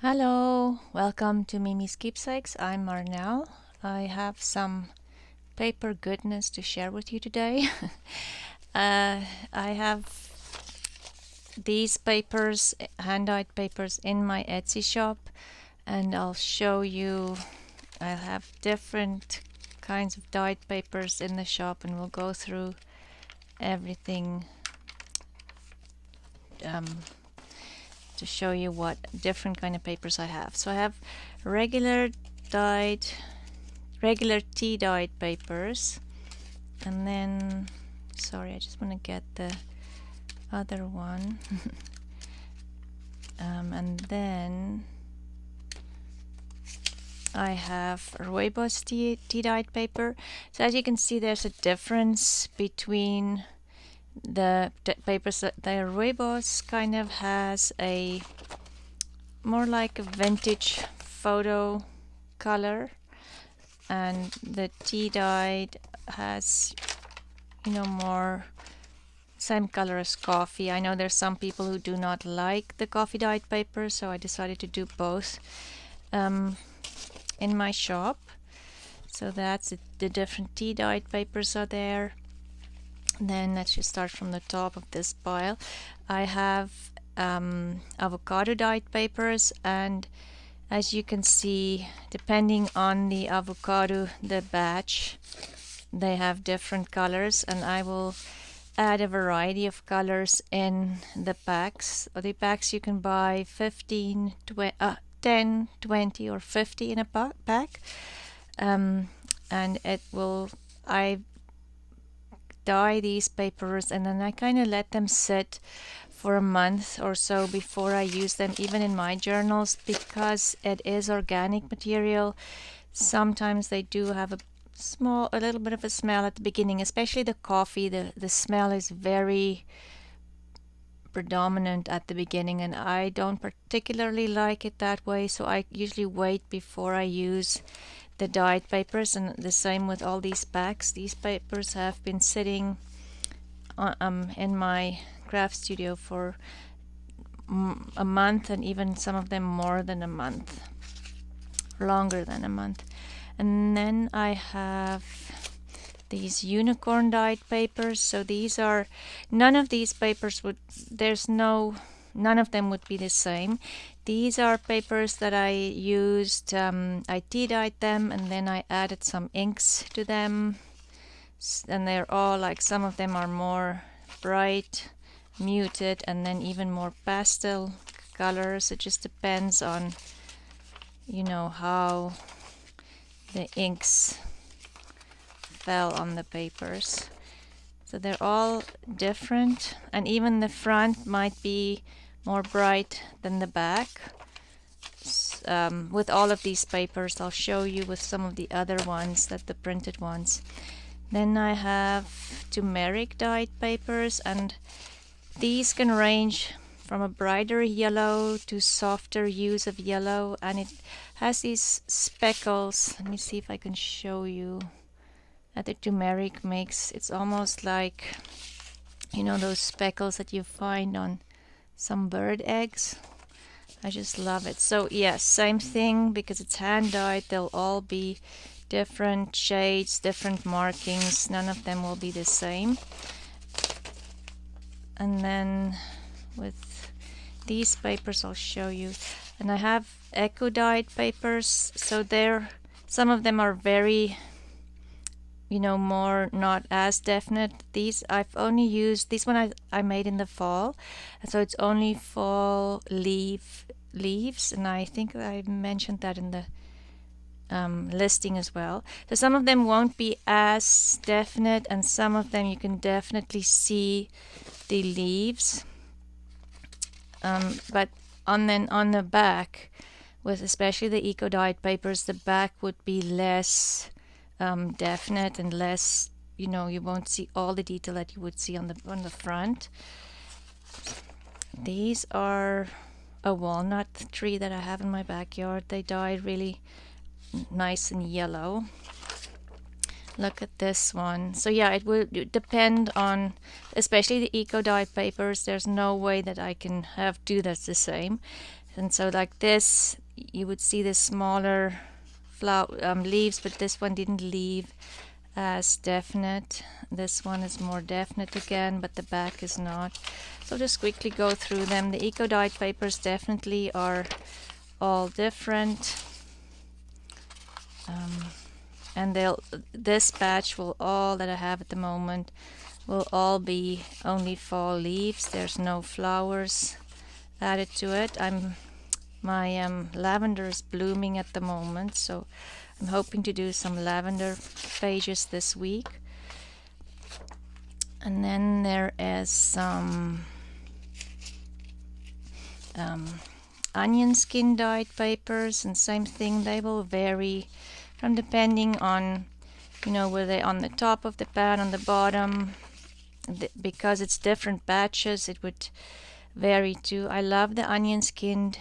Hello, welcome to Miemie's Keepsakes. I'm Marnell. I have some paper goodness to share with you today. I have these papers, hand-dyed papers, in my Etsy shop, and I'll show you. I'll have different kinds of dyed papers in the shop, and we'll go through everything to show you what different kind of papers I have. So I have regular tea dyed papers, and then sorry, I just want to get the other one. And then I have rooibos tea dyed paper. So as you can see, there's a difference between the papers. The rooibos kind of has a more like a vintage photo color, and the tea dyed has, more same color as coffee. I know there's some people who do not like the coffee dyed paper, so I decided to do both in my shop. So that's it. The different tea dyed papers are there. Then let's just start from the top of this pile. I have avocado dyed papers, and as you can see, depending on the avocado, the batch, they have different colors, and I will add a variety of colors in the packs. The packs you can buy 15, 10, 20 or 50 in a pack, and I dye these papers, and then I kind of let them sit for a month or so before I use them, even in my journals, because it is organic material. Sometimes they do have a little bit of a smell at the beginning, especially the coffee. The smell is very predominant at the beginning, and I don't particularly like it that way, so I usually wait before I use the dyed papers. And the same with all these packs. These papers have been sitting in my craft studio for a month, and even some of them more than a month, longer than a month. And then I have these unicorn dyed papers. So these are, none of these papers would, none of them would be the same. These are papers that I used, I tea dyed them, and then I added some inks to them, and they're all like, some of them are more bright, muted, and then even more pastel colors. It just depends on, how the inks fell on the papers. So they're all different, and even the front might be more bright than the back. With all of these papers, I'll show you with some of the other ones, the printed ones. Then I have turmeric dyed papers, and these can range from a brighter yellow to softer hues of yellow, and it has these speckles. Let me see if I can show you. That the turmeric makes, it's almost like, those speckles that you find on some bird eggs. I just love it. So yes, same thing, because it's hand dyed, they'll all be different shades, different markings. None of them will be the same. And then with these papers I'll show you. And I have eco dyed papers, so some of them are very, more not as definite. These I've only used, this one I made in the fall, so it's only fall leaves, and I think I mentioned that in the listing as well. So some of them won't be as definite, and some of them you can definitely see the leaves, but on the back, with especially the eco dyed papers, the back would be less definite and less, you won't see all the detail that you would see on the front. These are a walnut tree that I have in my backyard. They dyed really nice and yellow. Look at this one. So yeah, it will depend on, especially the eco dyed papers. There's no way that I can do that's the same. And so like this, you would see the smaller leaves, but this one didn't leave as definite. This one is more definite again, but the back is not. So just quickly go through them. The eco dyed papers definitely are all different. And this batch will all that I have at the moment will all be only fall leaves. There's no flowers added to it. My lavender is blooming at the moment, so I'm hoping to do some lavender pages this week. And then there is some onion skin dyed papers, and same thing, they will vary from depending on, were they on the top of the pan, on the bottom, because it's different batches, it would vary too. I love the onion skinned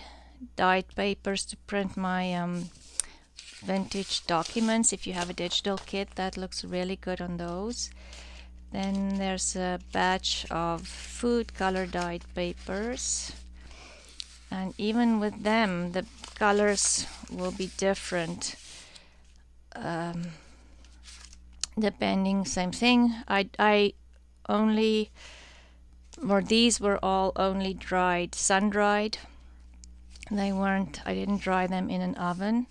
dyed papers to print my vintage documents. If you have a digital kit, that looks really good on those. Then there's a batch of food color dyed papers, and even with them the colors will be different depending. Same thing, I only, or these were all only dried, sun dried. I didn't dry them in an oven.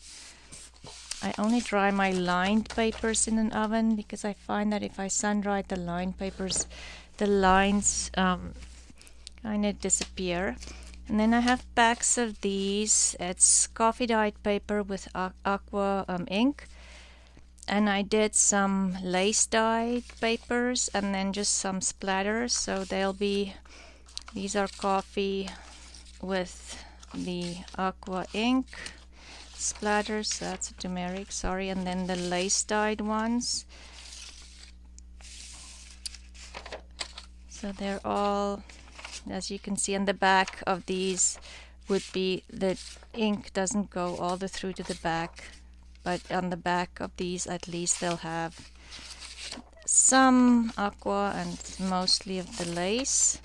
I only dry my lined papers in an oven because I find that if I sun dry the lined papers, the lines kind of disappear. And then I have packs of these. It's coffee dyed paper with aqua ink. And I did some lace dyed papers and then just some splatters. So these are coffee with the aqua ink splatters. That's a turmeric, sorry. And then the lace dyed ones. So they're all, as you can see, on the back of these would be, the ink doesn't go all the through to the back, but on the back of these at least they'll have some aqua and mostly of the lace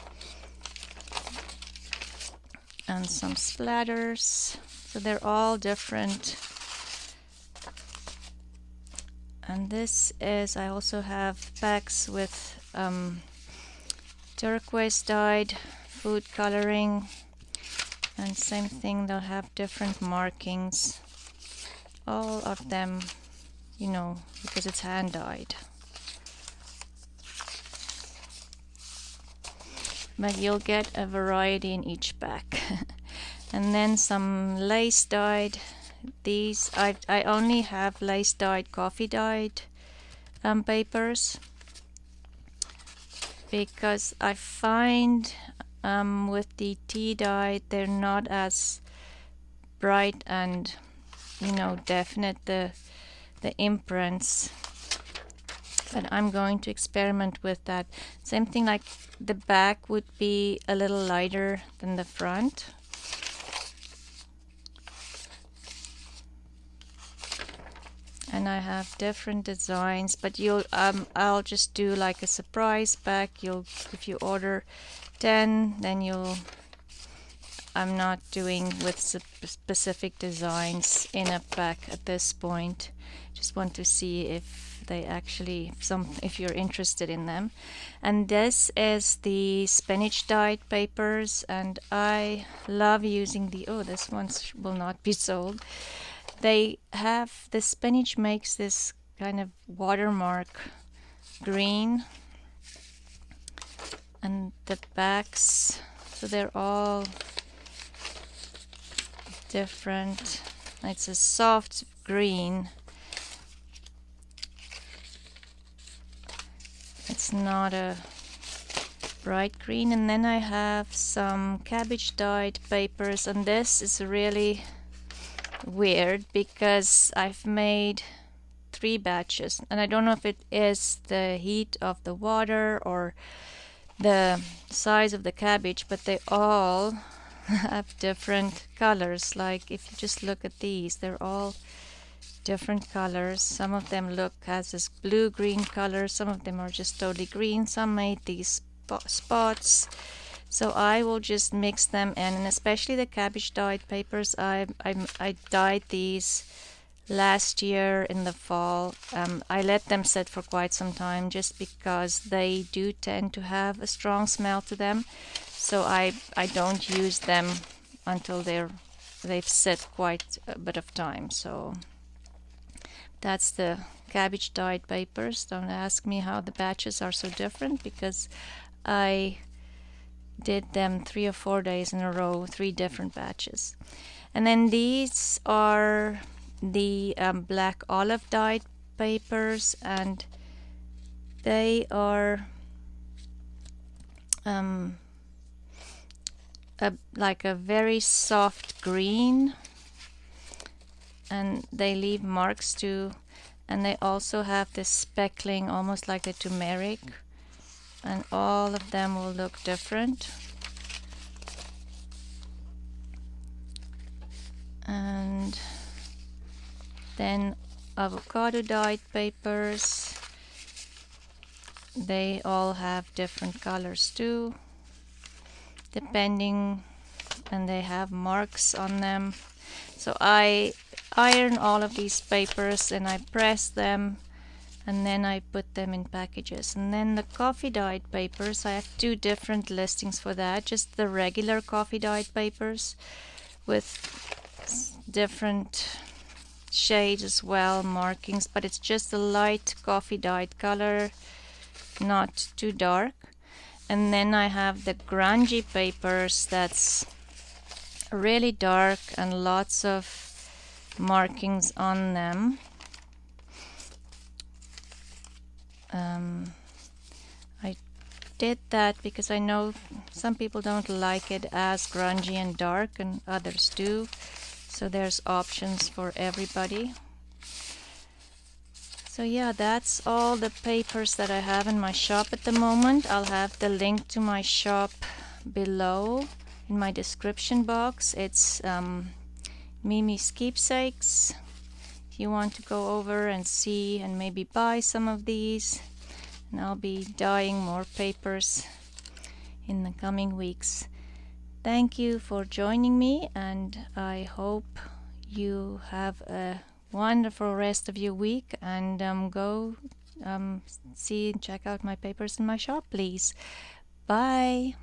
and some splatters. So they're all different. And this is, I also have packs with turquoise dyed food coloring, and same thing, they'll have different markings, all of them, because it's hand dyed. But you'll get a variety in each pack. And then some lace dyed. These I only have lace dyed, coffee dyed papers, because I find with the tea dyed they're not as bright and definite, the imprints. But I'm going to experiment with that. Same thing, like the back would be a little lighter than the front. And I have different designs, but I'll just do like a surprise pack. If you order 10, then I'm not doing with specific designs in a pack at this point. Just want to see if they actually, if you're interested in them. And this is the spinach dyed papers, and I love using this one will not be sold. They have, the spinach makes this kind of watermark green, and the backs, so they're all different. It's a soft green. It's not a bright green. And then I have some cabbage dyed papers, and this is really weird because I've made 3 batches, and I don't know if it is the heat of the water or the size of the cabbage, but they all have different colors. Like if you just look at these, they're all different colors. Some of them has this blue-green color, some of them are just totally green, some made these spots. So I will just mix them in, and especially the cabbage dyed papers. I dyed these last year in the fall. I let them sit for quite some time just because they do tend to have a strong smell to them. So I don't use them until they've sit quite a bit of time. So that's the cabbage dyed papers. Don't ask me how the batches are so different, because I did them 3 or 4 days in a row, 3 different batches. And then these are the black olive dyed papers, and they are like a very soft green, and they leave marks too, and they also have this speckling almost like the turmeric, and all of them will look different. And then avocado dyed papers, they all have different colors too, depending, and they have marks on them. So I iron all of these papers and I press them, and then I put them in packages. And then the coffee dyed papers, I have 2 different listings for that. Just the regular coffee dyed papers with different shades as well, markings, but it's just a light coffee dyed color, not too dark. And then I have the grungy papers, that's really dark and lots of markings on them. I did that because I know some people don't like it as grungy and dark, and others do. So there's options for everybody. So yeah, that's all the papers that I have in my shop at the moment. I'll have the link to my shop below in my description box. It's Miemie's Keepsakes. If you want to go over and see and maybe buy some of these, and I'll be dyeing more papers in the coming weeks. Thank you for joining me, and I hope you have a wonderful rest of your week, and go see and check out my papers in my shop, please. Bye.